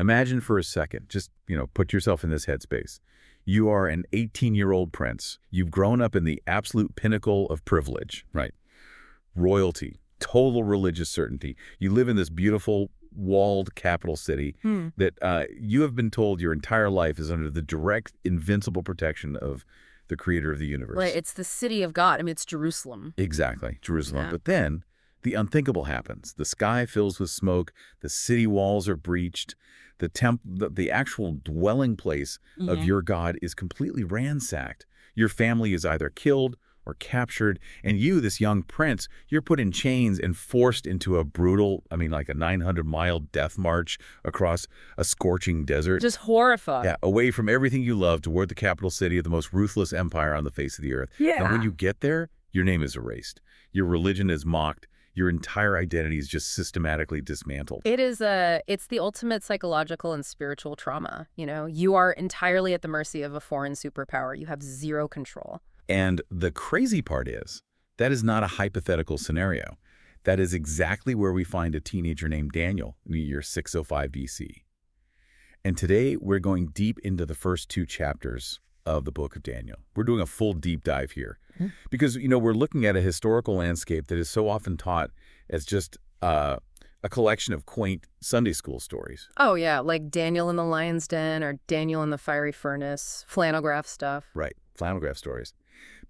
Imagine for a second, just, put yourself in this headspace. You are an 18-year-old prince. You've grown up in the absolute pinnacle of privilege, right? Royalty, total religious certainty. You live in this beautiful, walled capital city that you have been told your entire life is under the direct, invincible protection of the creator of the universe. Right, it's the city of God. I mean, it's Jerusalem. Exactly, Jerusalem. Yeah. But then the unthinkable happens. The sky fills with smoke. The city walls are breached. The actual dwelling place of your God is completely ransacked. Your family is either killed or captured, and you, this young prince, you're put in chains and forced into a brutal, like a 900-mile death march across a scorching desert. Just horrified. Yeah, away from everything you love toward the capital city of the most ruthless empire on the face of the earth. Yeah. And when you get there, your name is erased. Your religion is mocked. Your entire identity is just systematically dismantled. It's the ultimate psychological and spiritual trauma. You are entirely at the mercy of a foreign superpower. You have zero control. And the crazy part is, that is not a hypothetical scenario. That is exactly where we find a teenager named Daniel in the year 605 BC. And today we're going deep into the first 2 chapters of the book of Daniel. We're doing a full deep dive here because, we're looking at a historical landscape that is so often taught as just a collection of quaint Sunday school stories. Oh, yeah, like Daniel in the lion's den or Daniel in the fiery furnace, flannel graph stuff. Right, flannel graph stories.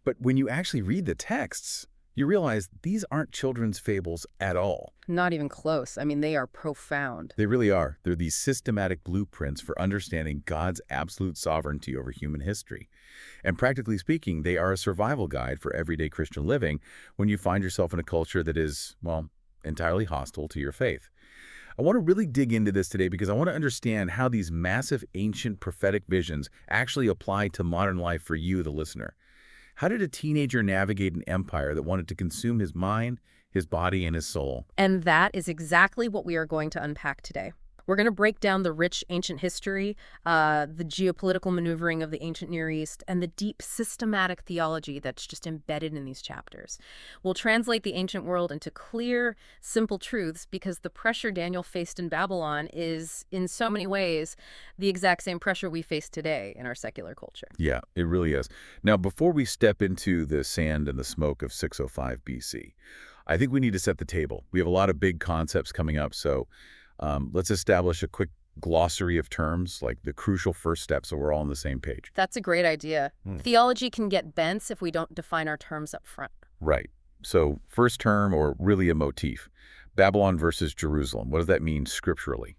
But when you actually read the texts, you realize these aren't children's fables at all. Not even close. I mean, they are profound. They really are. They're these systematic blueprints for understanding God's absolute sovereignty over human history. And practically speaking, they are a survival guide for everyday Christian living when you find yourself in a culture that is, entirely hostile to your faith. I want to really dig into this today because I want to understand how these massive ancient prophetic visions actually apply to modern life for you, the listener. How did a teenager navigate an empire that wanted to consume his mind, his body, and his soul? And that is exactly what we are going to unpack today. We're going to break down the rich ancient history, the geopolitical maneuvering of the ancient Near East, and the deep systematic theology that's just embedded in these chapters. We'll translate the ancient world into clear, simple truths because the pressure Daniel faced in Babylon is, in so many ways, the exact same pressure we face today in our secular culture. Yeah, it really is. Now, before we step into the sand and the smoke of 605 BC, I think we need to set the table. We have a lot of big concepts coming up, so let's establish a quick glossary of terms, like the crucial first steps so we're all on the same page. That's a great idea. Theology can get bent if we don't define our terms up front. Right. So first term, or really a motif, Babylon versus Jerusalem. What does that mean scripturally?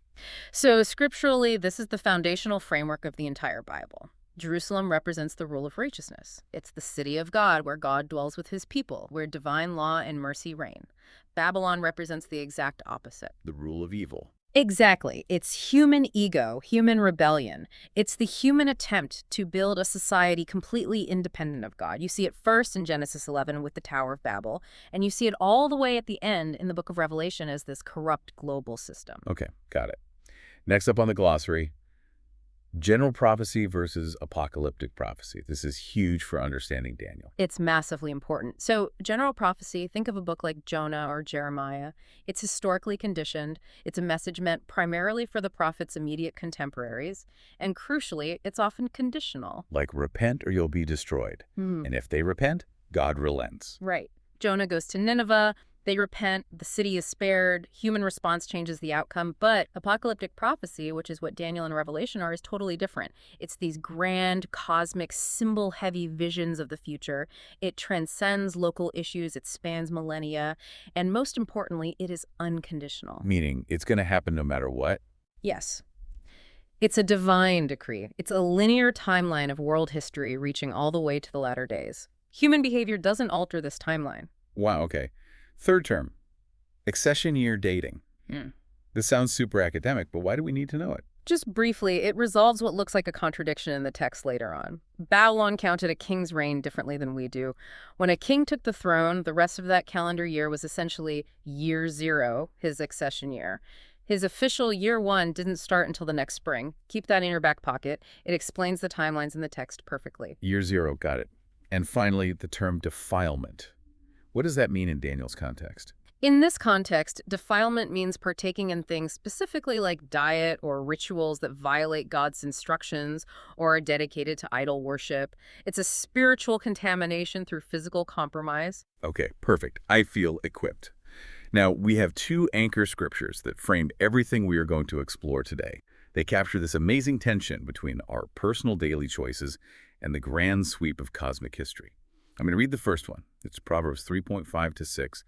So scripturally, this is the foundational framework of the entire Bible. Jerusalem represents the rule of righteousness. It's the city of God where God dwells with his people, where divine law and mercy reign. Babylon represents the exact opposite. The rule of evil. Exactly. It's human ego, human rebellion. It's the human attempt to build a society completely independent of God. You see it first in Genesis 11 with the Tower of Babel, and you see it all the way at the end in the book of Revelation as this corrupt global system. Okay, got it. Next up on the glossary, general prophecy versus apocalyptic prophecy. This is huge for understanding Daniel. It's massively important. So general prophecy, think of a book like Jonah or Jeremiah. It's historically conditioned. It's a message meant primarily for the prophet's immediate contemporaries. And crucially, it's often conditional. Like repent or you'll be destroyed. And if they repent, God relents. Right. Jonah goes to Nineveh. They repent, the city is spared, human response changes the outcome, but apocalyptic prophecy, which is what Daniel and Revelation are, is totally different. It's these grand, cosmic, symbol-heavy visions of the future. It transcends local issues, it spans millennia, and most importantly, it is unconditional. Meaning, it's going to happen no matter what? Yes. It's a divine decree. It's a linear timeline of world history reaching all the way to the latter days. Human behavior doesn't alter this timeline. Wow, okay. Third term, accession year dating. This sounds super academic, but why do we need to know it? Just briefly, it resolves what looks like a contradiction in the text later on. Babylon counted a king's reign differently than we do. When a king took the throne, the rest of that calendar year was essentially year 0, his accession year. His official year 1 didn't start until the next spring. Keep that in your back pocket. It explains the timelines in the text perfectly. Year 0, got it. And finally, the term defilement. What does that mean in Daniel's context? In this context, defilement means partaking in things specifically like diet or rituals that violate God's instructions or are dedicated to idol worship. It's a spiritual contamination through physical compromise. Okay, perfect. I feel equipped. Now, we have two anchor scriptures that frame everything we are going to explore today. They capture this amazing tension between our personal daily choices and the grand sweep of cosmic history. I'm going to read the first one. It's Proverbs 3.5 to 6.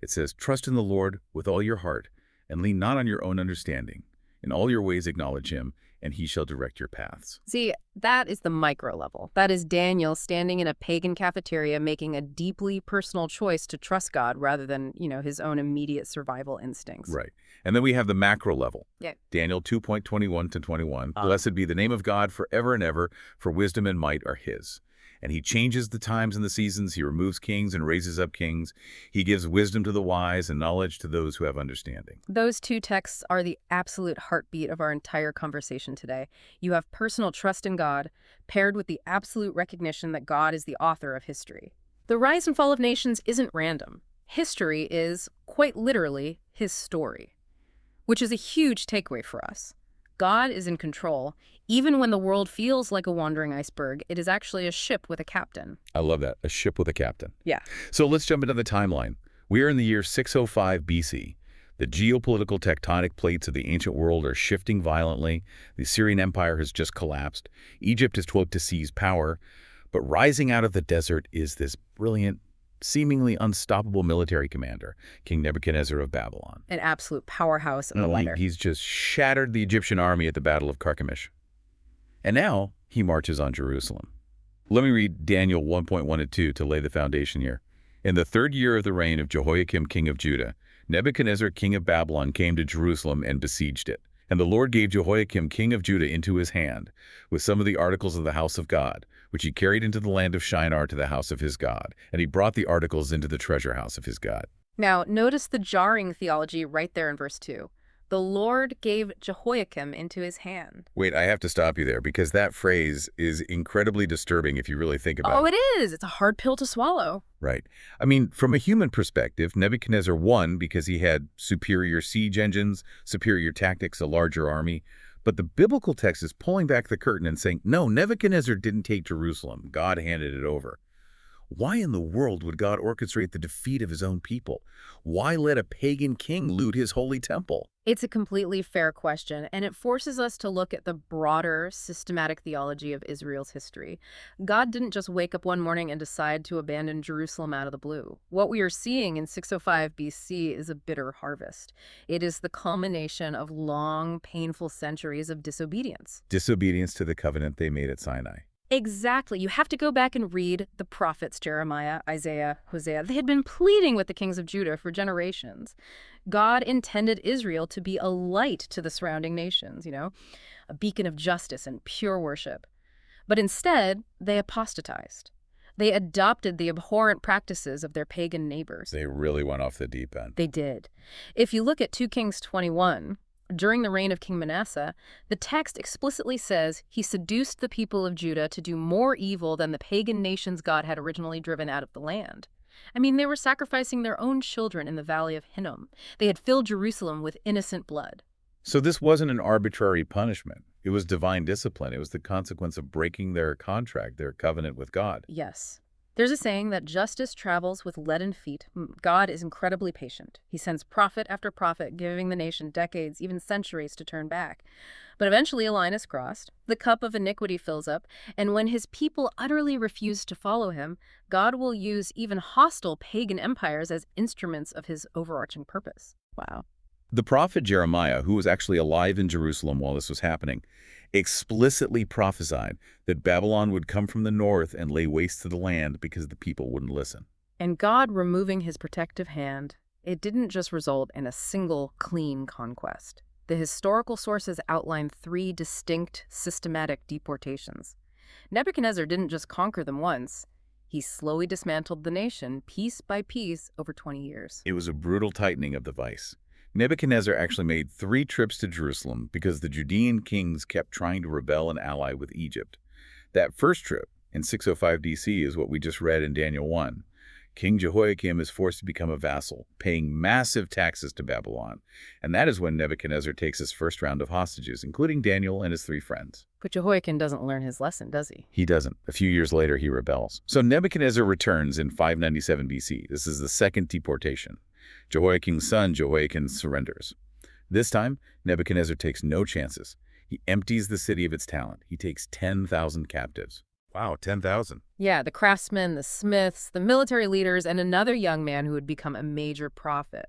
It says, "Trust in the Lord with all your heart, and lean not on your own understanding. In all your ways acknowledge him, and he shall direct your paths." See, that is the micro level. That is Daniel standing in a pagan cafeteria making a deeply personal choice to trust God rather than, his own immediate survival instincts. Right. And then we have the macro level. Yeah. Daniel 2.21 to 21. "Blessed be the name of God forever and ever, for wisdom and might are his. And he changes the times and the seasons. He removes kings and raises up kings. He gives wisdom to the wise and knowledge to those who have understanding." Those two texts are the absolute heartbeat of our entire conversation today. You have personal trust in God, paired with the absolute recognition that God is the author of history. The rise and fall of nations isn't random. History is, quite literally, his story, which is a huge takeaway for us. God is in control. Even when the world feels like a wandering iceberg, it is actually a ship with a captain. I love that. A ship with a captain. Yeah. So let's jump into the timeline. We are in the year 605 BC. The geopolitical tectonic plates of the ancient world are shifting violently. The Assyrian Empire has just collapsed. Egypt is trying to seize power. But rising out of the desert is this brilliant, seemingly unstoppable military commander, King Nebuchadnezzar of Babylon. An absolute powerhouse of a letter. He's just shattered the Egyptian army at the Battle of Carchemish. And now he marches on Jerusalem. Let me read Daniel 1.1-2 to lay the foundation here. "In the 3rd year of the reign of Jehoiakim, king of Judah, Nebuchadnezzar, king of Babylon, came to Jerusalem and besieged it. And the Lord gave Jehoiakim, king of Judah, into his hand, with some of the articles of the house of God, which he carried into the land of Shinar to the house of his God. And he brought the articles into the treasure house of his God." Now, notice the jarring theology right there in verse 2. The Lord gave Jehoiakim into his hand. Wait, I have to stop you there because that phrase is incredibly disturbing if you really think about it. Oh, it is. It's a hard pill to swallow. Right. I mean, from a human perspective, Nebuchadnezzar won because he had superior siege engines, superior tactics, a larger army. But the biblical text is pulling back the curtain and saying, no, Nebuchadnezzar didn't take Jerusalem. God handed it over. Why in the world would God orchestrate the defeat of his own people? Why let a pagan king loot his holy temple? It's a completely fair question, and it forces us to look at the broader, systematic theology of Israel's history. God didn't just wake up one morning and decide to abandon Jerusalem out of the blue. What we are seeing in 605 BC is a bitter harvest. It is the culmination of long, painful centuries of disobedience. Disobedience to the covenant they made at Sinai. Exactly. You have to go back and read the prophets Jeremiah, Isaiah, Hosea. They had been pleading with the kings of Judah for generations. God intended Israel to be a light to the surrounding nations, a beacon of justice and pure worship. But instead, they apostatized. They adopted the abhorrent practices of their pagan neighbors. They really went off the deep end. They did. If you look at 2 Kings 21, during the reign of King Manasseh, the text explicitly says he seduced the people of Judah to do more evil than the pagan nations God had originally driven out of the land. I mean, they were sacrificing their own children in the valley of Hinnom. They had filled Jerusalem with innocent blood. So this wasn't an arbitrary punishment. It was divine discipline. It was the consequence of breaking their contract, their covenant with God. Yes. There's a saying that justice travels with leaden feet. God is incredibly patient. He sends prophet after prophet, giving the nation decades, even centuries, to turn back. But eventually a line is crossed, the cup of iniquity fills up, and when his people utterly refuse to follow him, God will use even hostile pagan empires as instruments of his overarching purpose. Wow. The prophet Jeremiah, who was actually alive in Jerusalem while this was happening, explicitly prophesied that Babylon would come from the north and lay waste to the land because the people wouldn't listen. And God removing his protective hand, it didn't just result in a single clean conquest. The historical sources outline 3 distinct, systematic deportations. Nebuchadnezzar didn't just conquer them once. He slowly dismantled the nation, piece by piece, over 20 years. It was a brutal tightening of the vice. Nebuchadnezzar actually made 3 trips to Jerusalem because the Judean kings kept trying to rebel and ally with Egypt. That first trip, in 605 DC, is what we just read in Daniel 1. King Jehoiakim is forced to become a vassal, paying massive taxes to Babylon. And that is when Nebuchadnezzar takes his first round of hostages, including Daniel and his 3 friends. But Jehoiakim doesn't learn his lesson, does he? He doesn't. A few years later, he rebels. So Nebuchadnezzar returns in 597 BC. This is the second deportation. Jehoiakim's son, Jehoiakim, surrenders. This time, Nebuchadnezzar takes no chances. He empties the city of its talent. He takes 10,000 captives. Wow, 10,000. Yeah, the craftsmen, the smiths, the military leaders, and another young man who would become a major prophet,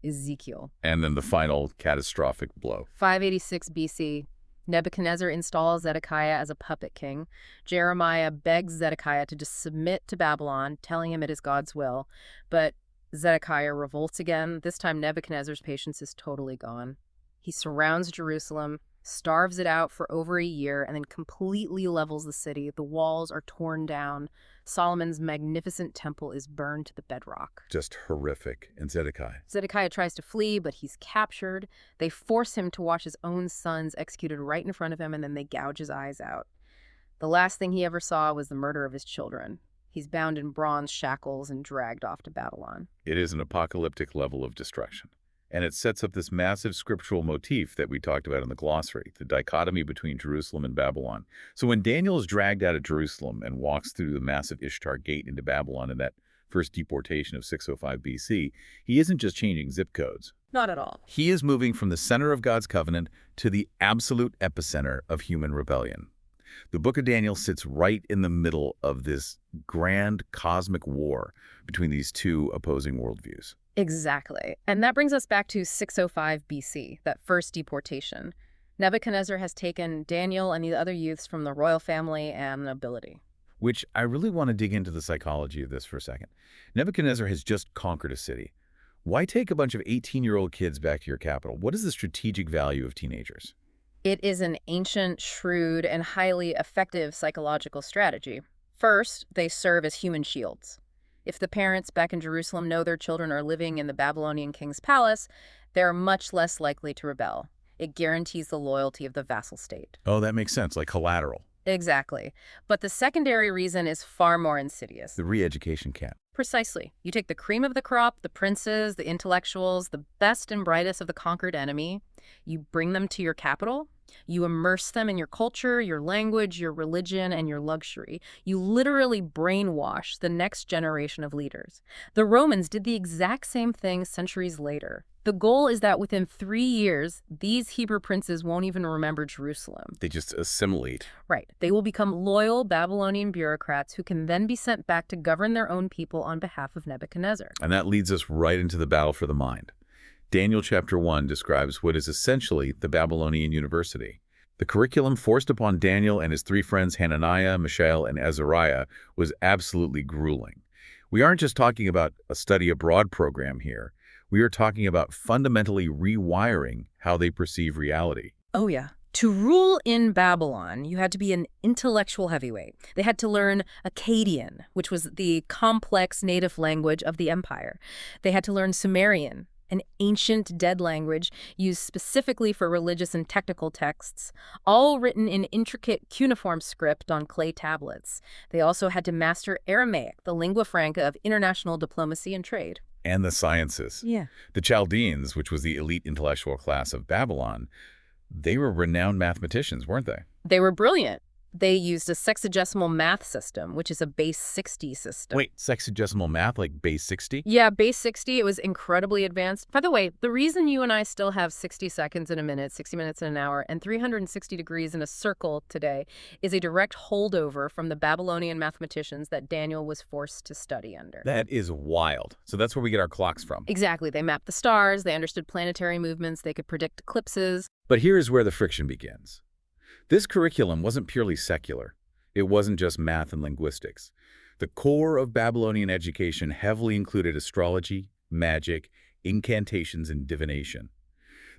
Ezekiel. And then the final catastrophic blow. 586 BC, Nebuchadnezzar installs Zedekiah as a puppet king. Jeremiah begs Zedekiah to just submit to Babylon, telling him it is God's will. But Zedekiah revolts again. This time Nebuchadnezzar's patience is totally gone. He surrounds Jerusalem, starves it out for over a year, and then completely levels the city. The walls are torn down. Solomon's magnificent temple is burned to the bedrock. Just horrific. And Zedekiah tries to flee, but he's captured. They force him to watch his own sons executed right in front of him, and then they gouge his eyes out. The last thing he ever saw was the murder of his children. He's bound in bronze shackles and dragged off to Babylon. It is an apocalyptic level of destruction. And it sets up this massive scriptural motif that we talked about in the glossary, the dichotomy between Jerusalem and Babylon. So when Daniel is dragged out of Jerusalem and walks through the massive Ishtar Gate into Babylon in that first deportation of 605 BC, he isn't just changing zip codes. Not at all. He is moving from the center of God's covenant to the absolute epicenter of human rebellion. The book of Daniel sits right in the middle of this grand cosmic war between these two opposing worldviews. Exactly. And that brings us back to 605 BC, that first deportation. Nebuchadnezzar has taken Daniel and the other youths from the royal family and nobility. Which I really want to dig into the psychology of this for a second. Nebuchadnezzar has just conquered a city. Why take a bunch of 18-year-old kids back to your capital? What is the strategic value of teenagers? It is an ancient, shrewd, and highly effective psychological strategy. First, they serve as human shields. If the parents back in Jerusalem know their children are living in the Babylonian king's palace, they're much less likely to rebel. It guarantees the loyalty of the vassal state. Oh, that makes sense, like collateral. Exactly. But the secondary reason is far more insidious. The re-education camp. Precisely. You take the cream of the crop, the princes, the intellectuals, the best and brightest of the conquered enemy, you bring them to your capital, you immerse them in your culture, your language, your religion, and your luxury. You literally brainwash the next generation of leaders. The Romans did the exact same thing centuries later. The goal is that within 3 years, these Hebrew princes won't even remember Jerusalem. They just assimilate. Right. They will become loyal Babylonian bureaucrats who can then be sent back to govern their own people on behalf of Nebuchadnezzar. And that leads us right into the battle for the mind. Daniel chapter 1 describes what is essentially the Babylonian University. The curriculum forced upon Daniel and his 3 friends Hananiah, Mishael, and Azariah was absolutely grueling. We aren't just talking about a study abroad program here. We are talking about fundamentally rewiring how they perceive reality. Oh, yeah. To rule in Babylon, you had to be an intellectual heavyweight. They had to learn Akkadian, which was the complex native language of the empire. They had to learn Sumerian, an ancient dead language used specifically for religious and technical texts, all written in intricate cuneiform script on clay tablets. They also had to master Aramaic, the lingua franca of international diplomacy and trade. And the sciences. Yeah. The Chaldeans, which was the elite intellectual class of Babylon, they were renowned mathematicians, weren't they? They were brilliant. They used a sexagesimal math system, which is a base 60 system. Wait, sexagesimal math, like base 60? Yeah, base 60, it was incredibly advanced. By the way, the reason you and I still have 60 seconds in a minute, 60 minutes in an hour, and 360 degrees in a circle today is a direct holdover from the Babylonian mathematicians that Daniel was forced to study under. That is wild. So that's where we get our clocks from. Exactly. They mapped the stars, they understood planetary movements, they could predict eclipses. But here is where the friction begins. This curriculum wasn't purely secular. It wasn't just math and linguistics. The core of Babylonian education heavily included astrology, magic, incantations, and divination.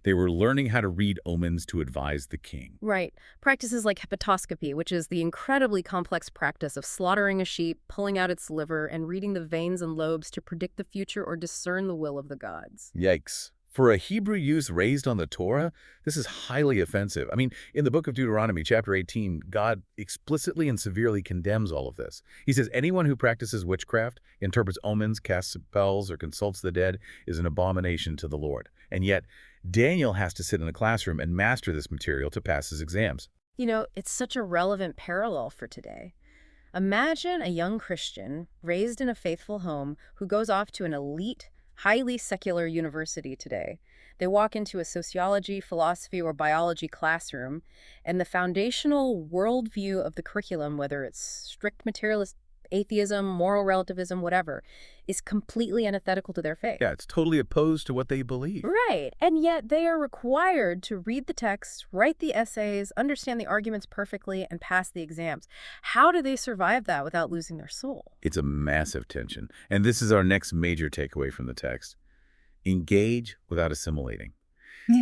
They were learning how to read omens to advise the king. Right. Practices like hepatoscopy, which is the incredibly complex practice of slaughtering a sheep, pulling out its liver, and reading the veins and lobes to predict the future or discern the will of the gods. Yikes. For a Hebrew youth raised on the Torah, this is highly offensive. I mean, in the book of Deuteronomy, chapter 18, God explicitly and severely condemns all of this. He says, anyone who practices witchcraft, interprets omens, casts spells, or consults the dead is an abomination to the Lord. And yet, Daniel has to sit in a classroom and master this material to pass his exams. You know, it's such a relevant parallel for today. Imagine a young Christian raised in a faithful home who goes off to an elite, highly secular university today. They walk into a sociology, philosophy, or biology classroom, and the foundational worldview of the curriculum, whether it's strict materialist atheism, moral relativism, whatever, is completely antithetical to their faith. Yeah, it's totally opposed to what they believe. Right. And yet they are required to read the text, write the essays, understand the arguments perfectly, and pass the exams. How do they survive that without losing their soul? It's a massive tension. And this is our next major takeaway from the text. Engage without assimilating.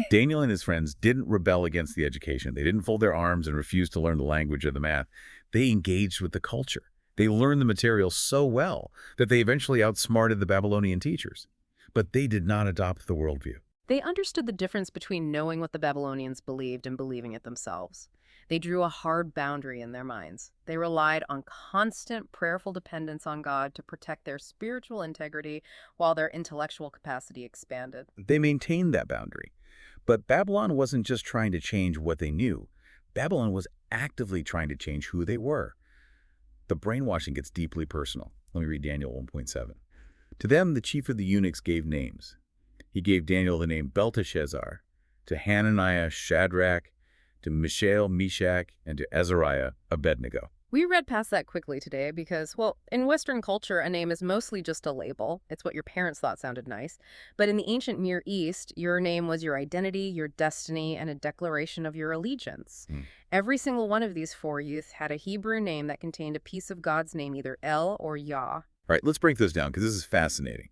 Daniel and his friends didn't rebel against the education. They didn't fold their arms and refuse to learn the language or the math. They engaged with the culture. They learned the material so well that they eventually outsmarted the Babylonian teachers. But they did not adopt the worldview. They understood the difference between knowing what the Babylonians believed and believing it themselves. They drew a hard boundary in their minds. They relied on constant prayerful dependence on God to protect their spiritual integrity while their intellectual capacity expanded. They maintained that boundary. But Babylon wasn't just trying to change what they knew. Babylon was actively trying to change who they were. The brainwashing gets deeply personal. Let me read Daniel 1:7. To them, the chief of the eunuchs gave names. He gave Daniel the name Belteshazzar, to Hananiah, Shadrach, to Mishael, Meshach, and to Azariah, Abednego. We read past that quickly today because, well, in Western culture, a name is mostly just a label. It's what your parents thought sounded nice. But in the ancient Near East, your name was your identity, your destiny, and a declaration of your allegiance. Every single one of these four youth had a Hebrew name that contained a piece of God's name, either El or Yah. All right, let's break this down because this is fascinating.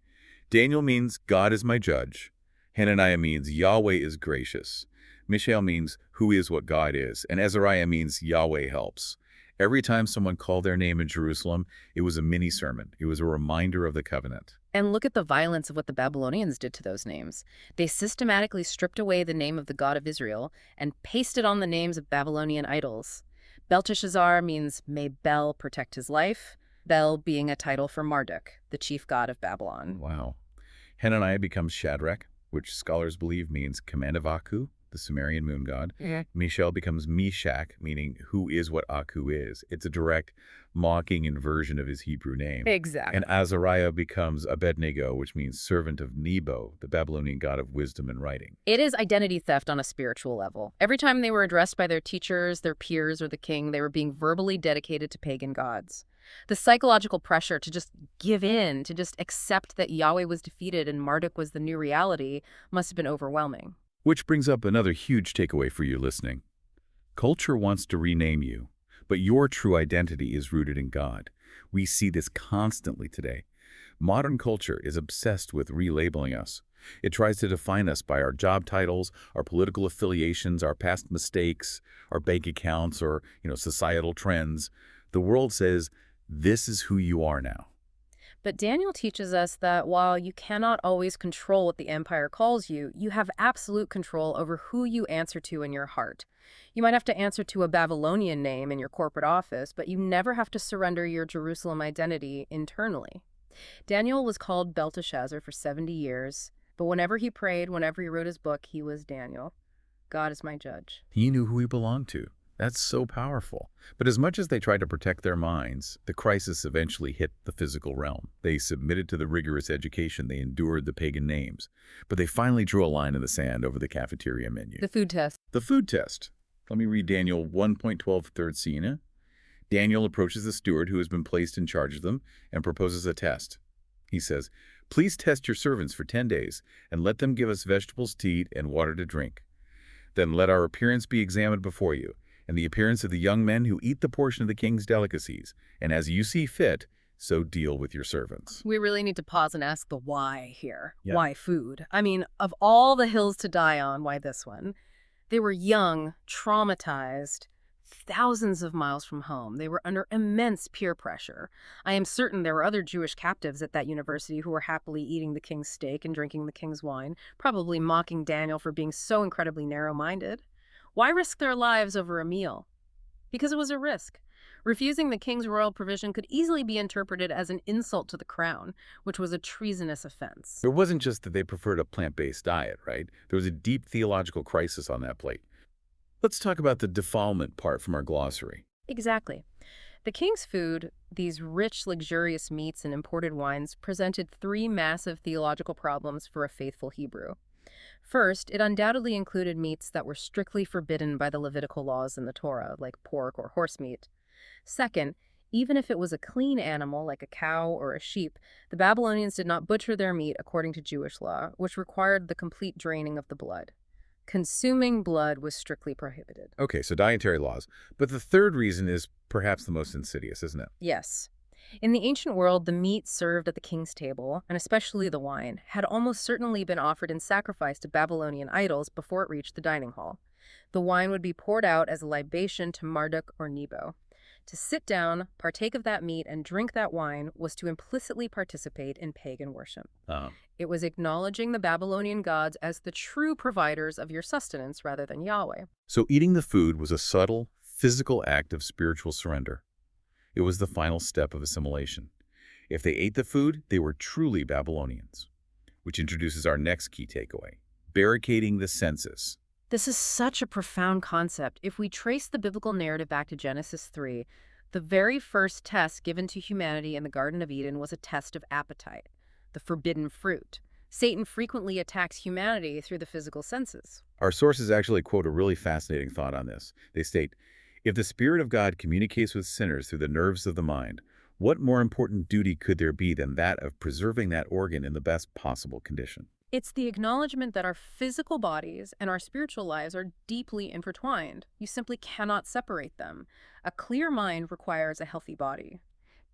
Daniel means God is my judge. Hananiah means Yahweh is gracious. Mishael means who is what God is. And Azariah means Yahweh helps. Every time someone called their name in Jerusalem, it was a mini-sermon. It was a reminder of the covenant. And look at the violence of what the Babylonians did to those names. They systematically stripped away the name of the God of Israel and pasted on the names of Babylonian idols. Belteshazzar means may Bel protect his life, Bel being a title for Marduk, the chief god of Babylon. Wow. Hananiah becomes Shadrach, which scholars believe means command of Aku, the Sumerian moon god. Mishael becomes Meshach, meaning who is what Aku is. It's a direct mocking inversion of his Hebrew name. Exactly. And Azariah becomes Abednego, which means servant of Nebo, the Babylonian god of wisdom and writing. It is identity theft on a spiritual level. Every time they were addressed by their teachers, their peers, or the king, they were being verbally dedicated to pagan gods. The psychological pressure to just give in, to just accept that Yahweh was defeated and Marduk was the new reality must have been overwhelming. Which brings up another huge takeaway for you listening. Culture wants to rename you, but your true identity is rooted in God. We see this constantly today. Modern culture is obsessed with relabeling us. It tries to define us by our job titles, our political affiliations, our past mistakes, our bank accounts, or, societal trends. The world says, this is who you are now. But Daniel teaches us that while you cannot always control what the empire calls you, you have absolute control over who you answer to in your heart. You might have to answer to a Babylonian name in your corporate office, but you never have to surrender your Jerusalem identity internally. Daniel was called Belteshazzar for 70 years, but whenever he prayed, whenever he wrote his book, he was Daniel. God is my judge. He knew who he belonged to. That's so powerful. But as much as they tried to protect their minds, the crisis eventually hit the physical realm. They submitted to the rigorous education. They endured the pagan names. But they finally drew a line in the sand over the cafeteria menu. The food test. The food test. Let me read Daniel 1.12, third scene. Daniel approaches the steward who has been placed in charge of them and proposes a test. He says, "Please test your servants for 10 days and let them give us vegetables to eat and water to drink. Then let our appearance be examined before you, and the appearance of the young men who eat the portion of the king's delicacies, and as you see fit, so deal with your servants." We really need to pause and ask the why here. Yeah. Why food? I mean, of all the hills to die on, why this one? They were young, traumatized, thousands of miles from home. They were under immense peer pressure. I am certain there were other Jewish captives at that university who were happily eating the king's steak and drinking the king's wine, probably mocking Daniel for being so incredibly narrow-minded. Why risk their lives over a meal? Because it was a risk. Refusing the king's royal provision could easily be interpreted as an insult to the crown, which was a treasonous offense. It wasn't just that they preferred a plant-based diet, right? There was a deep theological crisis on that plate. Let's talk about the defilement part from our glossary. Exactly. The king's food, these rich, luxurious meats and imported wines, presented three massive theological problems for a faithful Hebrew. First, it undoubtedly included meats that were strictly forbidden by the Levitical laws in the Torah, like pork or horse meat. Second, even if it was a clean animal like a cow or a sheep, the Babylonians did not butcher their meat according to Jewish law, which required the complete draining of the blood. Consuming blood was strictly prohibited. Okay, so dietary laws. But the third reason is perhaps the most insidious, isn't it? Yes. In the ancient world, the meat served at the king's table, and especially the wine, had almost certainly been offered in sacrifice to Babylonian idols before it reached the dining hall. The wine would be poured out as a libation to Marduk or Nebo. To sit down, partake of that meat, and drink that wine was to implicitly participate in pagan worship. It was acknowledging the Babylonian gods as the true providers of your sustenance rather than Yahweh. So eating the food was a subtle, physical act of spiritual surrender. It was the final step of assimilation. If they ate the food, they were truly Babylonians. Which introduces our next key takeaway, barricading the senses. This is such a profound concept. If we trace the biblical narrative back to Genesis 3, the very first test given to humanity in the Garden of Eden was a test of appetite, the forbidden fruit. Satan frequently attacks humanity through the physical senses. Our sources actually quote a really fascinating thought on this. They state, if the Spirit of God communicates with sinners through the nerves of the mind, what more important duty could there be than that of preserving that organ in the best possible condition? It's the acknowledgement that our physical bodies and our spiritual lives are deeply intertwined. You simply cannot separate them. A clear mind requires a healthy body.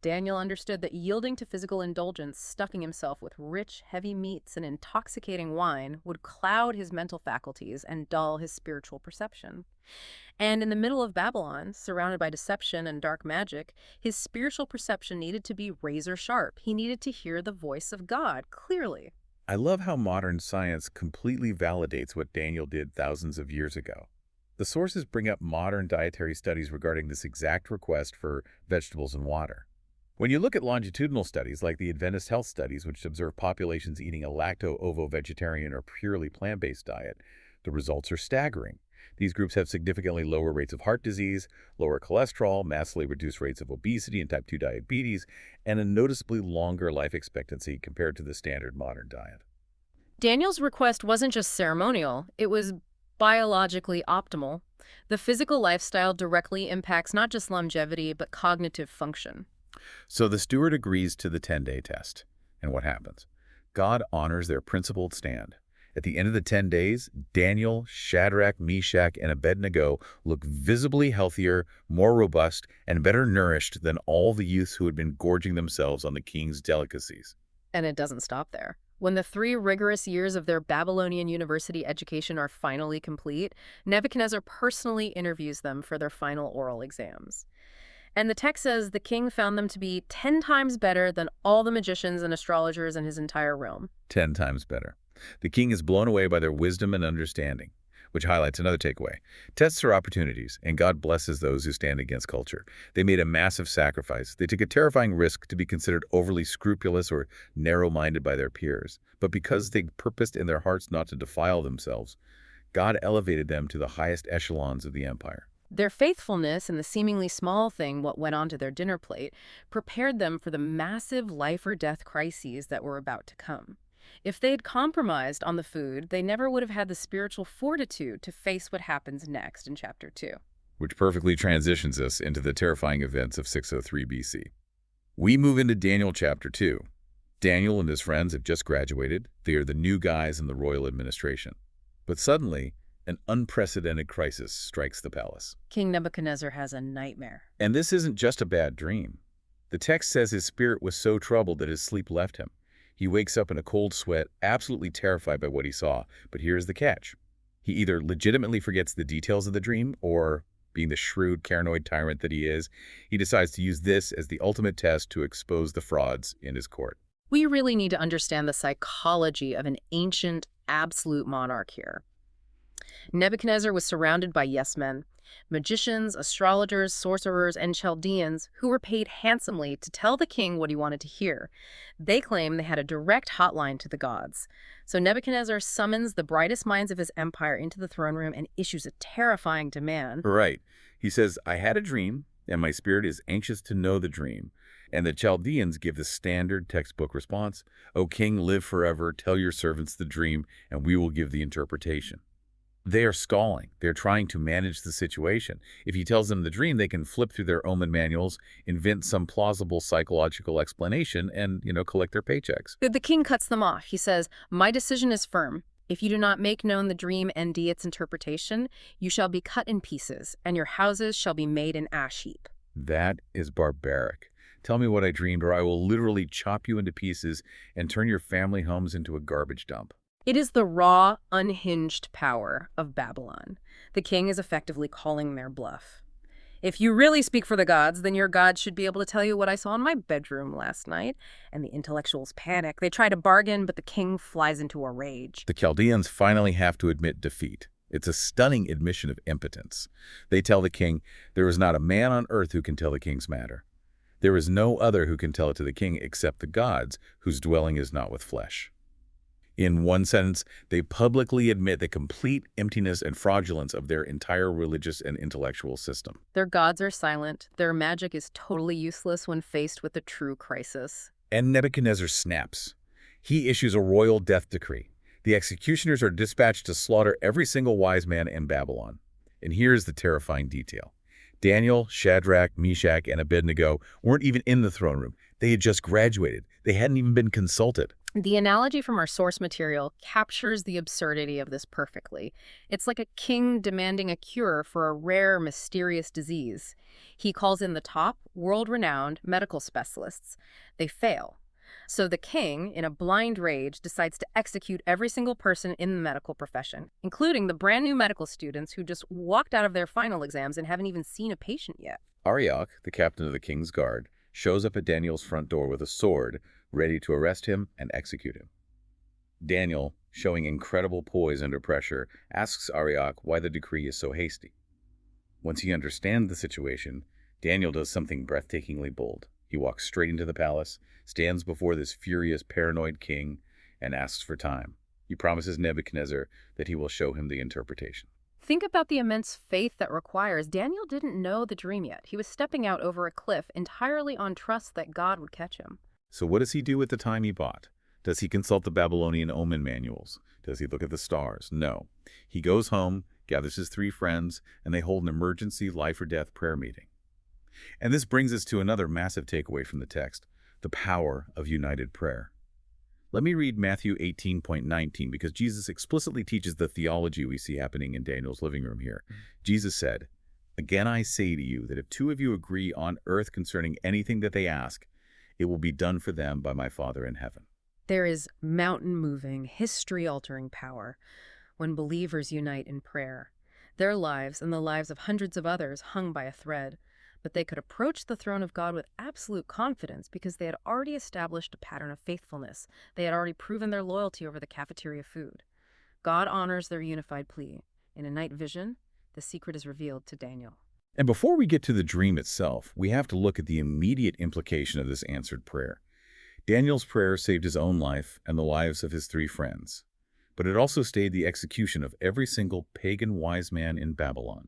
Daniel understood that yielding to physical indulgence, stuffing himself with rich, heavy meats and intoxicating wine, would cloud his mental faculties and dull his spiritual perception. And in the middle of Babylon, surrounded by deception and dark magic, his spiritual perception needed to be razor sharp. He needed to hear the voice of God clearly. I love how modern science completely validates what Daniel did thousands of years ago. The sources bring up modern dietary studies regarding this exact request for vegetables and water. When you look at longitudinal studies like the Adventist Health Studies, which observe populations eating a lacto-ovo-vegetarian or purely plant-based diet, the results are staggering. These groups have significantly lower rates of heart disease, lower cholesterol, massively reduced rates of obesity and type 2 diabetes, and a noticeably longer life expectancy compared to the standard modern diet. Daniel's request wasn't just ceremonial, it was biologically optimal. The physical lifestyle directly impacts not just longevity, but cognitive function. So the steward agrees to the 10-day test. And what happens? God honors their principled stand. At the end of the 10 days, Daniel, Shadrach, Meshach, and Abednego look visibly healthier, more robust, and better nourished than all the youths who had been gorging themselves on the king's delicacies. And it doesn't stop there. When the 3 rigorous years of their Babylonian university education are finally complete, Nebuchadnezzar personally interviews them for their final oral exams. And the text says the king found them to be 10 times better than all the magicians and astrologers in his entire realm. 10 times better. The king is blown away by their wisdom and understanding, which highlights another takeaway. Tests are opportunities, and God blesses those who stand against culture. They made a massive sacrifice. They took a terrifying risk to be considered overly scrupulous or narrow-minded by their peers. But because they purposed in their hearts not to defile themselves, God elevated them to the highest echelons of the empire. Their faithfulness and the seemingly small thing, what went onto their dinner plate, prepared them for the massive life-or-death crises that were about to come. If they'd compromised on the food, they never would have had the spiritual fortitude to face what happens next in chapter 2. Which perfectly transitions us into the terrifying events of 603 BC. We move into Daniel chapter 2. Daniel and his friends have just graduated. They are the new guys in the royal administration. But suddenly, an unprecedented crisis strikes the palace. King Nebuchadnezzar has a nightmare. And this isn't just a bad dream. The text says his spirit was so troubled that his sleep left him. He wakes up in a cold sweat, absolutely terrified by what he saw. But here's the catch. He either legitimately forgets the details of the dream, or being the shrewd, paranoid tyrant that he is, he decides to use this as the ultimate test to expose the frauds in his court. We really need to understand the psychology of an ancient, absolute monarch here. Nebuchadnezzar was surrounded by yes-men, magicians, astrologers, sorcerers, and Chaldeans who were paid handsomely to tell the king what he wanted to hear. They claim they had a direct hotline to the gods. So Nebuchadnezzar summons the brightest minds of his empire into the throne room and issues a terrifying demand. Right. He says, I had a dream, and my spirit is anxious to know the dream. And the Chaldeans give the standard textbook response, O king, live forever, tell your servants the dream, and we will give the interpretation. They are stalling. They're trying to manage the situation. If he tells them the dream, they can flip through their omen manuals, invent some plausible psychological explanation, and, collect their paychecks. The king cuts them off. He says, my decision is firm. If you do not make known the dream and its interpretation, you shall be cut in pieces, and your houses shall be made an ash heap. That is barbaric. Tell me what I dreamed, or I will literally chop you into pieces and turn your family homes into a garbage dump. It is the raw, unhinged power of Babylon. The king is effectively calling their bluff. If you really speak for the gods, then your god should be able to tell you what I saw in my bedroom last night. And the intellectuals panic. They try to bargain, but the king flies into a rage. The Chaldeans finally have to admit defeat. It's a stunning admission of impotence. They tell the king, there is not a man on earth who can tell the king's matter. There is no other who can tell it to the king except the gods, whose dwelling is not with flesh. In one sentence, they publicly admit the complete emptiness and fraudulence of their entire religious and intellectual system. Their gods are silent. Their magic is totally useless when faced with a true crisis. And Nebuchadnezzar snaps. He issues a royal death decree. The executioners are dispatched to slaughter every single wise man in Babylon. And here's the terrifying detail. Daniel, Shadrach, Meshach, and Abednego weren't even in the throne room. They had just graduated. They hadn't even been consulted. The analogy from our source material captures the absurdity of this perfectly. It's like a king demanding a cure for a rare, mysterious disease. He calls in the top, world-renowned medical specialists. They fail. So the king, in a blind rage, decides to execute every single person in the medical profession, including the brand new medical students who just walked out of their final exams and haven't even seen a patient yet. Arioch, the captain of the king's guard, shows up at Daniel's front door with a sword, ready to arrest him and execute him. Daniel, showing incredible poise under pressure, asks Arioch why the decree is so hasty. Once he understands the situation, Daniel does something breathtakingly bold. He walks straight into the palace, stands before this furious, paranoid king, and asks for time. He promises Nebuchadnezzar that he will show him the interpretation. Think about the immense faith that requires. Daniel didn't know the dream yet. He was stepping out over a cliff entirely on trust that God would catch him. So what does he do with the time he bought? Does he consult the Babylonian omen manuals? Does he look at the stars? No. He goes home, gathers his 3 friends, and they hold an emergency life or death prayer meeting. And this brings us to another massive takeaway from the text, the power of united prayer. Let me read Matthew 18:19 because Jesus explicitly teaches the theology we see happening in Daniel's living room here. Jesus said, Again I say to you that if 2 of you agree on earth concerning anything that they ask, it will be done for them by my Father in heaven. There is mountain-moving, history-altering power when believers unite in prayer. Their lives and the lives of hundreds of others hung by a thread, but they could approach the throne of God with absolute confidence because they had already established a pattern of faithfulness. They had already proven their loyalty over the cafeteria food. God honors their unified plea. In a night vision, the secret is revealed to Daniel. And before we get to the dream itself, we have to look at the immediate implication of this answered prayer. Daniel's prayer saved his own life and the lives of his 3 friends, but it also stayed the execution of every single pagan wise man in Babylon.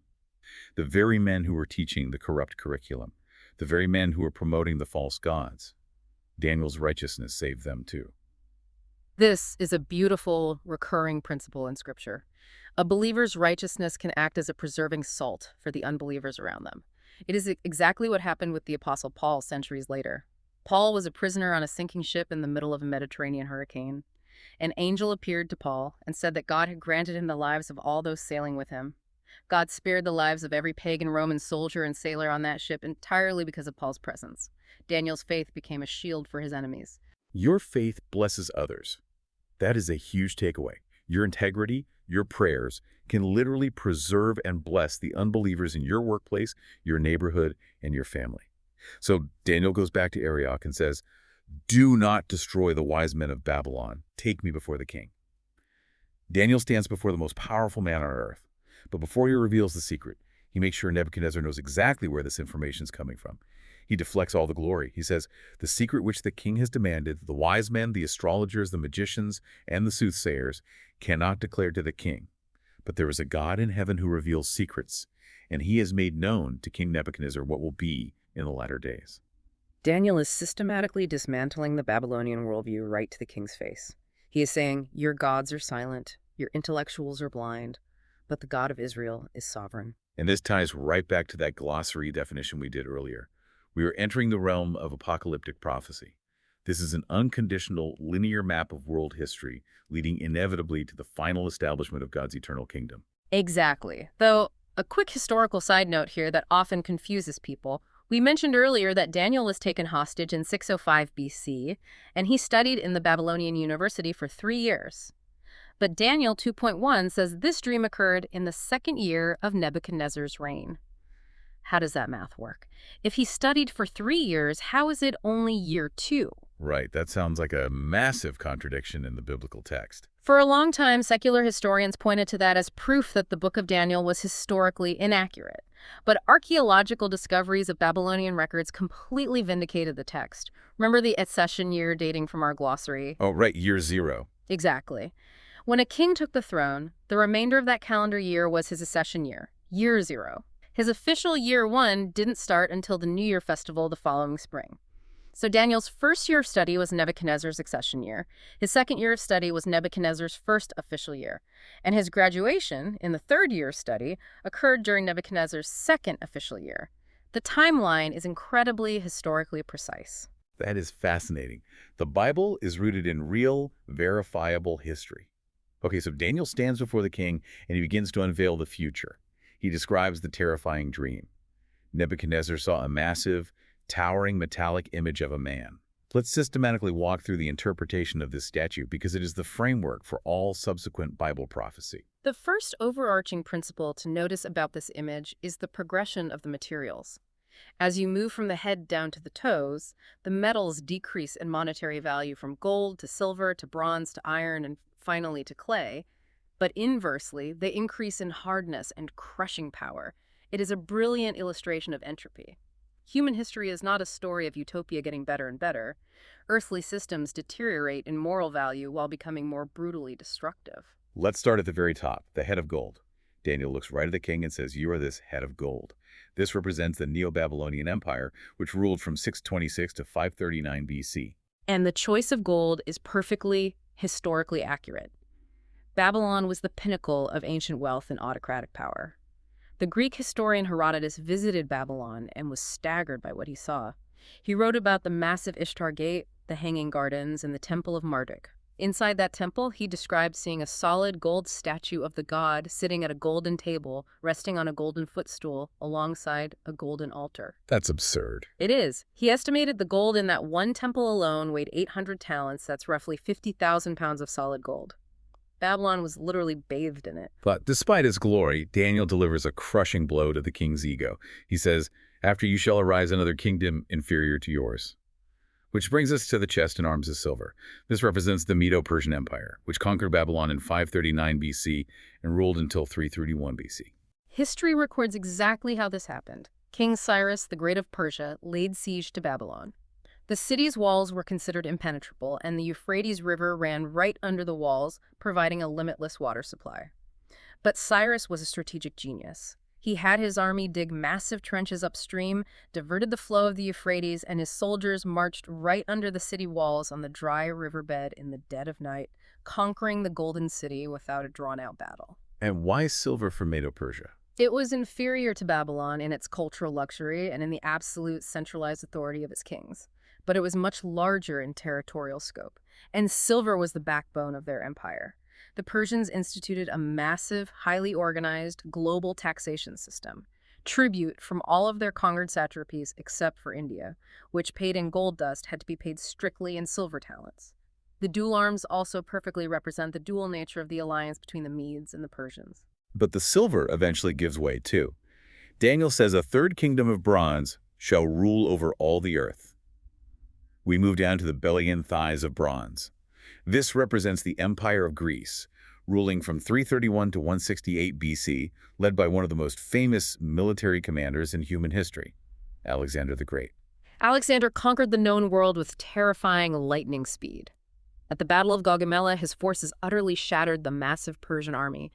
The very men who were teaching the corrupt curriculum, the very men who were promoting the false gods. Daniel's righteousness saved them too. This is a beautiful, recurring principle in Scripture. A believer's righteousness can act as a preserving salt for the unbelievers around them. It is exactly what happened with the Apostle Paul centuries later. Paul was a prisoner on a sinking ship in the middle of a Mediterranean hurricane. An angel appeared to Paul and said that God had granted him the lives of all those sailing with him. God spared the lives of every pagan Roman soldier and sailor on that ship entirely because of Paul's presence. Daniel's faith became a shield for his enemies. Your faith blesses others. That is a huge takeaway. Your integrity, your prayers, can literally preserve and bless the unbelievers in your workplace, your neighborhood, and your family. So Daniel goes back to Arioch and says, "Do not destroy the wise men of Babylon. Take me before the king." Daniel stands before the most powerful man on earth. But before he reveals the secret, he makes sure Nebuchadnezzar knows exactly where this information is coming from. He deflects all the glory. He says, "The secret which the king has demanded, the wise men, the astrologers, the magicians, and the soothsayers cannot declare to the king. But there is a God in heaven who reveals secrets, and he has made known to King Nebuchadnezzar what will be in the latter days." Daniel is systematically dismantling the Babylonian worldview right to the king's face. He is saying, your gods are silent, your intellectuals are blind, but the God of Israel is sovereign. And this ties right back to that glossary definition we did earlier. We are entering the realm of apocalyptic prophecy. This is an unconditional, linear map of world history, leading inevitably to the final establishment of God's eternal kingdom. Exactly. Though, a quick historical side note here that often confuses people. We mentioned earlier that Daniel was taken hostage in 605 BC, and he studied in the Babylonian University for 3 years. But Daniel 2.1 says this dream occurred in the 2nd year of Nebuchadnezzar's reign. How does that math work? If he studied for 3 years, how is it only year 2? Right, that sounds like a massive contradiction in the biblical text. For a long time, secular historians pointed to that as proof that the book of Daniel was historically inaccurate. But archaeological discoveries of Babylonian records completely vindicated the text. Remember the accession year dating from our glossary? Oh, right, year 0. Exactly. When a king took the throne, the remainder of that calendar year was his accession year, year 0. His official year 1 didn't start until the New Year festival the following spring. So Daniel's first year of study was Nebuchadnezzar's accession year. His second year of study was Nebuchadnezzar's first official year. And his graduation, in the 3rd year of study, occurred during Nebuchadnezzar's second official year. The timeline is incredibly historically precise. That is fascinating. The Bible is rooted in real, verifiable history. Okay, so Daniel stands before the king and he begins to unveil the future. He describes the terrifying dream. Nebuchadnezzar saw a massive, towering metallic image of a man. Let's systematically walk through the interpretation of this statue because it is the framework for all subsequent Bible prophecy. The first overarching principle to notice about this image is the progression of the materials. As you move from the head down to the toes, the metals decrease in monetary value from gold to silver to bronze to iron and finally to clay. But inversely, they increase in hardness and crushing power. It is a brilliant illustration of entropy. Human history is not a story of utopia getting better and better. Earthly systems deteriorate in moral value while becoming more brutally destructive. Let's start at the very top, the head of gold. Daniel looks right at the king and says, "You are this head of gold." This represents the Neo-Babylonian Empire, which ruled from 626 to 539 BC. And the choice of gold is perfectly historically accurate. Babylon was the pinnacle of ancient wealth and autocratic power. The Greek historian Herodotus visited Babylon and was staggered by what he saw. He wrote about the massive Ishtar Gate, the Hanging Gardens, and the Temple of Marduk. Inside that temple, he described seeing a solid gold statue of the god sitting at a golden table, resting on a golden footstool alongside a golden altar. That's absurd. It is. He estimated the gold in that one temple alone weighed 800 talents. That's roughly 50,000 pounds of solid gold. Babylon was literally bathed in it. But despite its glory, Daniel delivers a crushing blow to the king's ego. He says, "After you shall arise another kingdom inferior to yours." Which brings us to the chest and arms of silver. This represents the Medo-Persian Empire, which conquered Babylon in 539 BC and ruled until 331 BC. History records exactly how this happened. King Cyrus the Great of Persia laid siege to Babylon. The city's walls were considered impenetrable, and the Euphrates River ran right under the walls, providing a limitless water supply. But Cyrus was a strategic genius. He had his army dig massive trenches upstream, diverted the flow of the Euphrates, and his soldiers marched right under the city walls on the dry riverbed in the dead of night, conquering the Golden City without a drawn-out battle. And why silver for Medo-Persia? It was inferior to Babylon in its cultural luxury and in the absolute centralized authority of its kings. But it was much larger in territorial scope, and silver was the backbone of their empire. The Persians instituted a massive, highly organized, global taxation system. Tribute from all of their conquered satrapies except for India, which paid in gold dust, had to be paid strictly in silver talents. The dual arms also perfectly represent the dual nature of the alliance between the Medes and the Persians. But the silver eventually gives way too. Daniel says a third kingdom of bronze shall rule over all the earth. We move down to the belly and thighs of bronze. This represents the Empire of Greece, ruling from 331 to 168 BC, led by one of the most famous military commanders in human history, Alexander the Great. Alexander conquered the known world with terrifying lightning speed. At the Battle of Gaugamela, his forces utterly shattered the massive Persian army.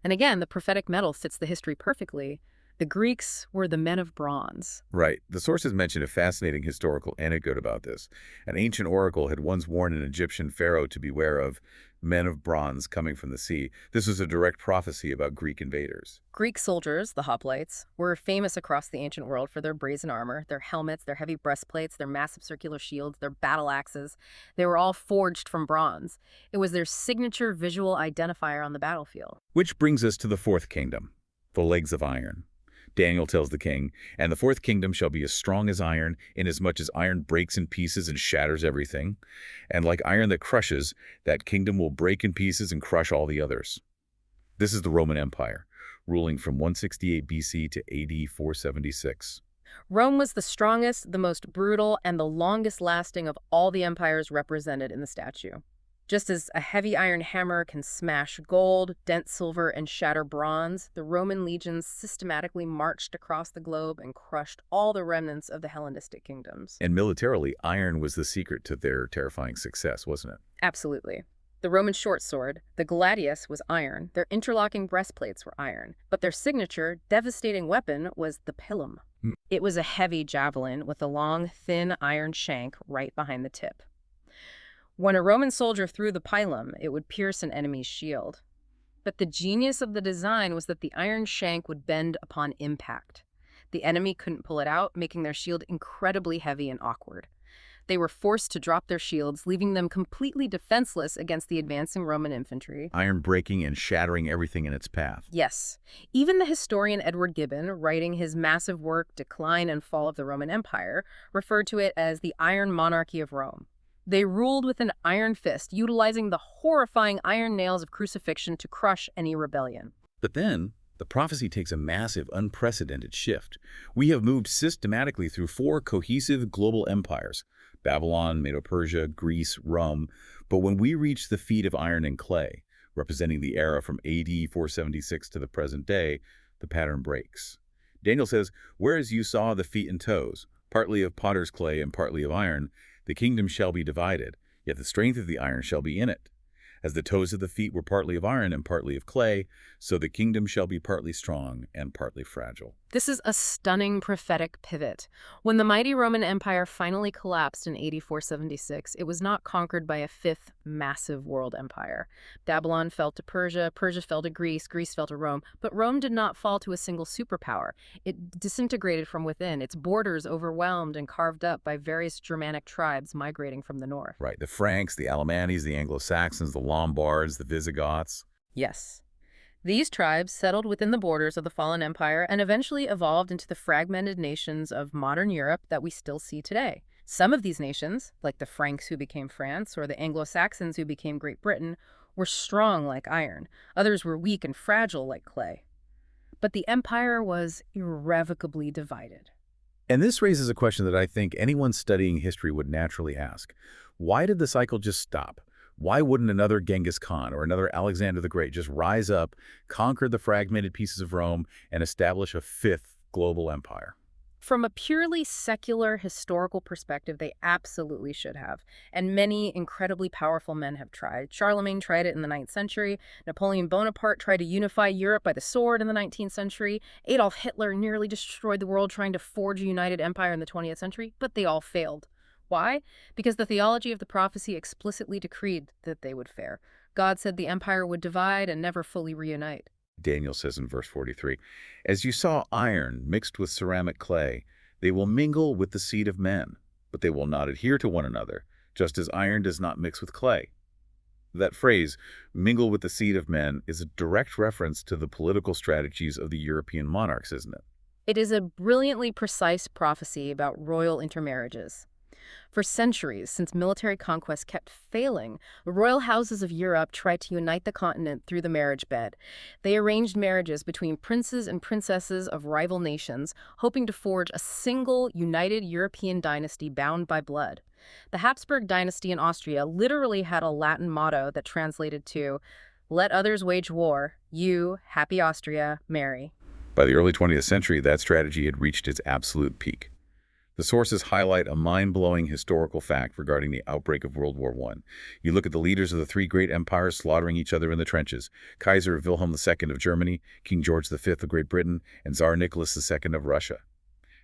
And again, the prophetic medal fits the history perfectly. The Greeks were the men of bronze. Right. The sources mention a fascinating historical anecdote about this. An ancient oracle had once warned an Egyptian pharaoh to beware of men of bronze coming from the sea. This was a direct prophecy about Greek invaders. Greek soldiers, the hoplites, were famous across the ancient world for their brazen armor, their helmets, their heavy breastplates, their massive circular shields, their battle axes. They were all forged from bronze. It was their signature visual identifier on the battlefield. Which brings us to the fourth kingdom, the legs of iron. Daniel tells the king, "And the fourth kingdom shall be as strong as iron, inasmuch as iron breaks in pieces and shatters everything. And like iron that crushes, that kingdom will break in pieces and crush all the others." This is the Roman Empire, ruling from 168 BC to AD 476. Rome was the strongest, the most brutal, and the longest lasting of all the empires represented in the statue. Just as a heavy iron hammer can smash gold, dent silver, and shatter bronze, the Roman legions systematically marched across the globe and crushed all the remnants of the Hellenistic kingdoms. And militarily, iron was the secret to their terrifying success, wasn't it? Absolutely. The Roman short sword, the gladius, was iron. Their interlocking breastplates were iron. But their signature, devastating weapon was the pilum. It was a heavy javelin with a long, thin iron shank right behind the tip. When a Roman soldier threw the pilum, it would pierce an enemy's shield. But the genius of the design was that the iron shank would bend upon impact. The enemy couldn't pull it out, making their shield incredibly heavy and awkward. They were forced to drop their shields, leaving them completely defenseless against the advancing Roman infantry. Iron breaking and shattering everything in its path. Yes. Even the historian Edward Gibbon, writing his massive work, Decline and Fall of the Roman Empire, referred to it as the Iron Monarchy of Rome. They ruled with an iron fist, utilizing the horrifying iron nails of crucifixion to crush any rebellion. But then, the prophecy takes a massive, unprecedented shift. We have moved systematically through four cohesive global empires: Babylon, Medo-Persia, Greece, Rome. But when we reach the feet of iron and clay, representing the era from AD 476 to the present day, the pattern breaks. Daniel says, "Whereas you saw the feet and toes, partly of potter's clay and partly of iron, the kingdom shall be divided, yet the strength of the iron shall be in it. As the toes of the feet were partly of iron and partly of clay, so the kingdom shall be partly strong and partly fragile." This is a stunning prophetic pivot. When the mighty Roman Empire finally collapsed in AD 476, it was not conquered by a fifth massive world empire. Babylon fell to Persia, Persia fell to Greece, Greece fell to Rome, but Rome did not fall to a single superpower. It disintegrated from within, its borders overwhelmed and carved up by various Germanic tribes migrating from the north. Right, the Franks, the Alemannis, the Anglo-Saxons, the Lombards, the Visigoths. Yes. These tribes settled within the borders of the fallen empire and eventually evolved into the fragmented nations of modern Europe that we still see today. Some of these nations, like the Franks who became France or the Anglo-Saxons who became Great Britain, were strong like iron. Others were weak and fragile like clay. But the empire was irrevocably divided. And this raises a question that I think anyone studying history would naturally ask. Why did the cycle just stop? Why wouldn't another Genghis Khan or another Alexander the Great just rise up, conquer the fragmented pieces of Rome, and establish a fifth global empire? From a purely secular historical perspective, they absolutely should have. And many incredibly powerful men have tried. Charlemagne tried it in the 9th century. Napoleon Bonaparte tried to unify Europe by the sword in the 19th century. Adolf Hitler nearly destroyed the world trying to forge a united empire in the 20th century, but they all failed. Why? Because the theology of the prophecy explicitly decreed that they would fare. God said the empire would divide and never fully reunite. Daniel says in verse 43, "As you saw iron mixed with ceramic clay, they will mingle with the seed of men, but they will not adhere to one another, just as iron does not mix with clay." That phrase, "mingle with the seed of men," is a direct reference to the political strategies of the European monarchs, isn't it? It is a brilliantly precise prophecy about royal intermarriages. For centuries, since military conquest kept failing, the royal houses of Europe tried to unite the continent through the marriage bed. They arranged marriages between princes and princesses of rival nations, hoping to forge a single, united European dynasty bound by blood. The Habsburg dynasty in Austria literally had a Latin motto that translated to, "Let others wage war, you, happy Austria, marry." By the early 20th century, that strategy had reached its absolute peak. The sources highlight a mind-blowing historical fact regarding the outbreak of World War I. You look at the leaders of the three great empires slaughtering each other in the trenches: Kaiser Wilhelm II of Germany, King George V of Great Britain, and Tsar Nicholas II of Russia.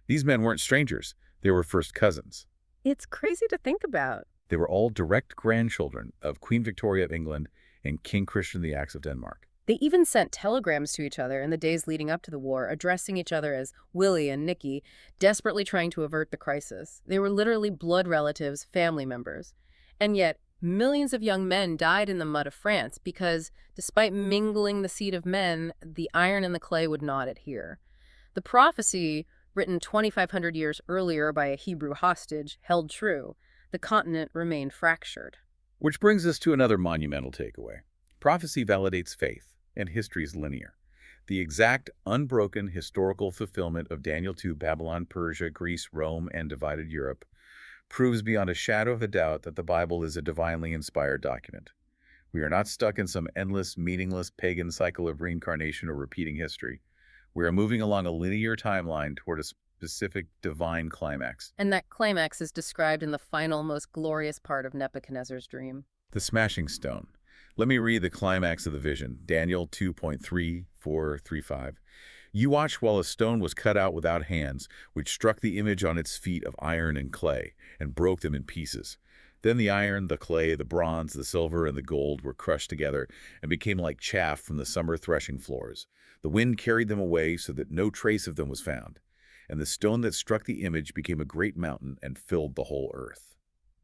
These men weren't strangers. They were first cousins. It's crazy to think about. They were all direct grandchildren of Queen Victoria of England and King Christian the Axe of Denmark. They even sent telegrams to each other in the days leading up to the war, addressing each other as Willie and Nicky, desperately trying to avert the crisis. They were literally blood relatives, family members. And yet, millions of young men died in the mud of France because, despite mingling the seed of men, the iron and the clay would not adhere. The prophecy, written 2,500 years earlier by a Hebrew hostage, held true. The continent remained fractured. Which brings us to another monumental takeaway. Prophecy validates faith, and history is linear. The exact, unbroken historical fulfillment of Daniel 2, Babylon, Persia, Greece, Rome, and divided Europe proves beyond a shadow of a doubt that the Bible is a divinely inspired document. We are not stuck in some endless, meaningless pagan cycle of reincarnation or repeating history. We are moving along a linear timeline toward a specific divine climax. And that climax is described in the final, most glorious part of Nebuchadnezzar's dream. The smashing stone. Let me read the climax of the vision, Daniel 2.3435. You watched while a stone was cut out without hands, which struck the image on its feet of iron and clay, and broke them in pieces. Then the iron, the clay, the bronze, the silver, and the gold were crushed together and became like chaff from the summer threshing floors. The wind carried them away so that no trace of them was found. And the stone that struck the image became a great mountain and filled the whole earth.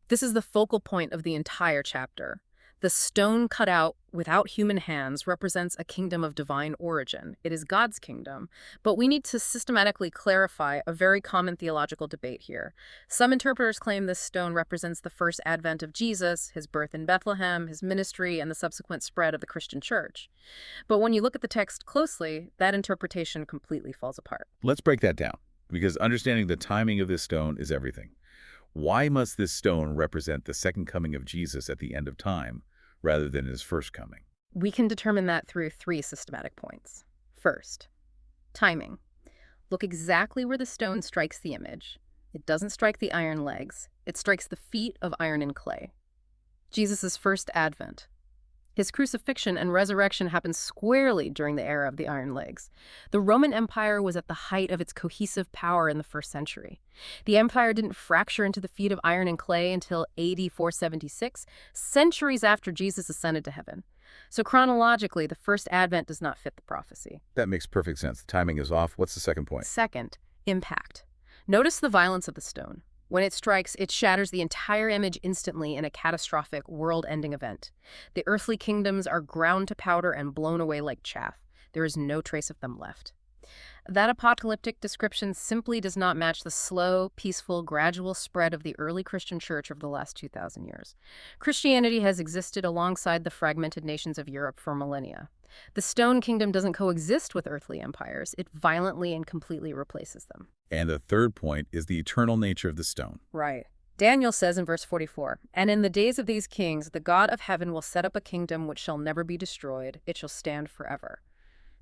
This is the focal point of the entire chapter. The stone cut out without human hands represents a kingdom of divine origin. It is God's kingdom. But we need to systematically clarify a very common theological debate here. Some interpreters claim this stone represents the first advent of Jesus, his birth in Bethlehem, his ministry, and the subsequent spread of the Christian church. But when you look at the text closely, that interpretation completely falls apart. Let's break that down, because understanding the timing of this stone is everything. Why must this stone represent the second coming of Jesus at the end of time, rather than his first coming? We can determine that through three systematic points. First, timing. Look exactly where the stone strikes the image. It doesn't strike the iron legs. It strikes the feet of iron and clay. Jesus' first advent. His crucifixion and resurrection happened squarely during the era of the Iron Legs. The Roman Empire was at the height of its cohesive power in the first century. The empire didn't fracture into the feet of iron and clay until AD 476, centuries after Jesus ascended to heaven. So chronologically, the first advent does not fit the prophecy. That makes perfect sense. The timing is off. What's the second point? Second, impact. Notice the violence of the stone. When it strikes, it shatters the entire image instantly in a catastrophic, world-ending event. The earthly kingdoms are ground to powder and blown away like chaff. There is no trace of them left. That apocalyptic description simply does not match the slow, peaceful, gradual spread of the early Christian church over the last 2,000 years. Christianity has existed alongside the fragmented nations of Europe for millennia. The Stone Kingdom doesn't coexist with earthly empires. It violently and completely replaces them. And the third point is the eternal nature of the stone. Right. Daniel says in verse 44, "And in the days of these kings, the God of heaven will set up a kingdom which shall never be destroyed. It shall stand forever."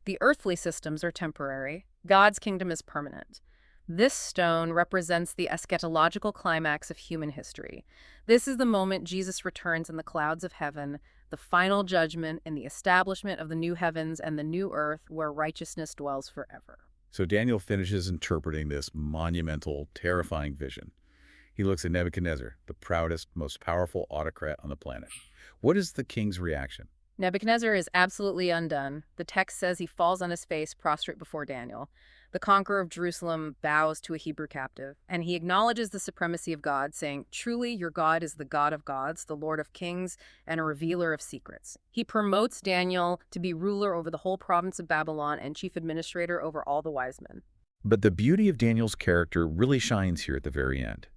The earthly systems are temporary. God's kingdom is permanent. This stone represents the eschatological climax of human history. This is the moment Jesus returns in the clouds of heaven, the final judgment and the establishment of the new heavens and the new earth where righteousness dwells forever. So Daniel finishes interpreting this monumental, terrifying vision. He looks at Nebuchadnezzar, the proudest, most powerful autocrat on the planet. What is the king's reaction? Nebuchadnezzar is absolutely undone. The text says he falls on his face, prostrate before Daniel. The conqueror of Jerusalem bows to a Hebrew captive, and he acknowledges the supremacy of God, saying, "Truly, your God is the God of gods, the Lord of kings, and a revealer of secrets." He promotes Daniel to be ruler over the whole province of Babylon and chief administrator over all the wise men. But the beauty of Daniel's character really shines here at the very end.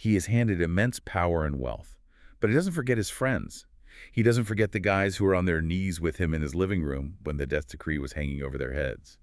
He is handed immense power and wealth. But he doesn't forget his friends. He doesn't forget the guys who were on their knees with him in his living room when the death decree was hanging over their heads.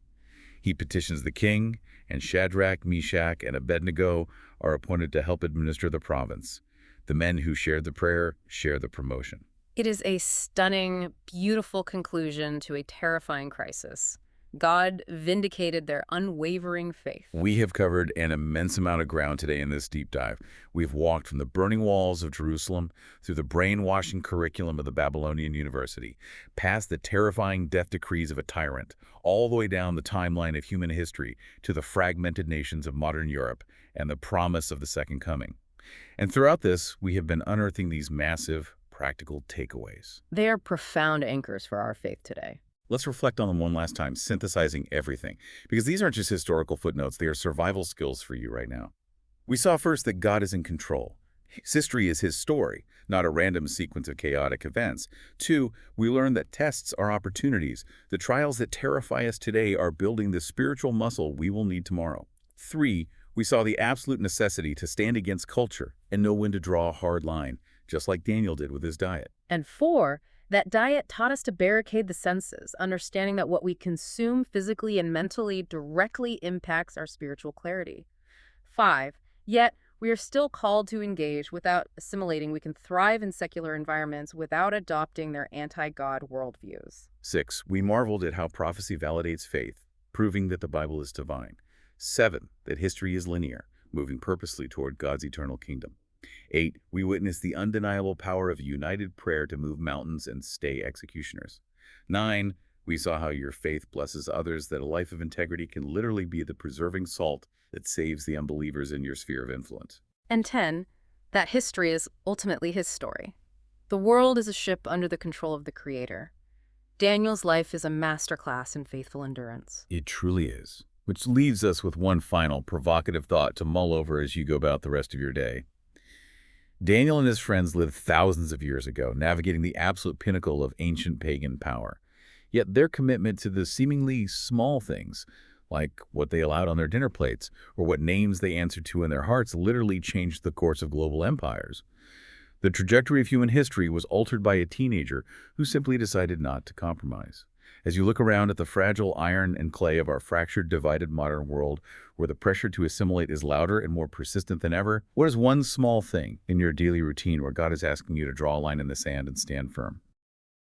He petitions the king, and Shadrach, Meshach, and Abednego are appointed to help administer the province. The men who shared the prayer share the promotion. It is a stunning, beautiful conclusion to a terrifying crisis. God vindicated their unwavering faith. We have covered an immense amount of ground today in this deep dive. We've walked from the burning walls of Jerusalem through the brainwashing curriculum of the Babylonian University, past the terrifying death decrees of a tyrant, all the way down the timeline of human history to the fragmented nations of modern Europe and the promise of the Second Coming. And throughout this, we have been unearthing these massive, practical takeaways. They are profound anchors for our faith today. Let's reflect on them one last time, synthesizing everything, because these aren't just historical footnotes, they are survival skills for you right now. We saw first that God is in control. His history is his story, not a random sequence of chaotic events. 2, we learned that tests are opportunities. The trials that terrify us today are building the spiritual muscle we will need tomorrow. 3, we saw the absolute necessity to stand against culture and know when to draw a hard line, just like Daniel did with his diet. And 4, that diet taught us to barricade the senses, understanding that what we consume physically and mentally directly impacts our spiritual clarity. 5, yet we are still called to engage without assimilating. We can thrive in secular environments without adopting their anti-God worldviews. 6, we marveled at how prophecy validates faith, proving that the Bible is divine. 7, that history is linear, moving purposely toward God's eternal kingdom. 8, we witnessed the undeniable power of united prayer to move mountains and stay executioners. 9, we saw how your faith blesses others, that a life of integrity can literally be the preserving salt that saves the unbelievers in your sphere of influence. And 10, that history is ultimately his story. The world is a ship under the control of the Creator. Daniel's life is a masterclass in faithful endurance. It truly is. Which leaves us with one final provocative thought to mull over as you go about the rest of your day. Daniel and his friends lived thousands of years ago, navigating the absolute pinnacle of ancient pagan power. Yet their commitment to the seemingly small things, like what they allowed on their dinner plates or what names they answered to in their hearts, literally changed the course of global empires. The trajectory of human history was altered by a teenager who simply decided not to compromise. As you look around at the fragile iron and clay of our fractured, divided modern world, where the pressure to assimilate is louder and more persistent than ever, what is one small thing in your daily routine where God is asking you to draw a line in the sand and stand firm?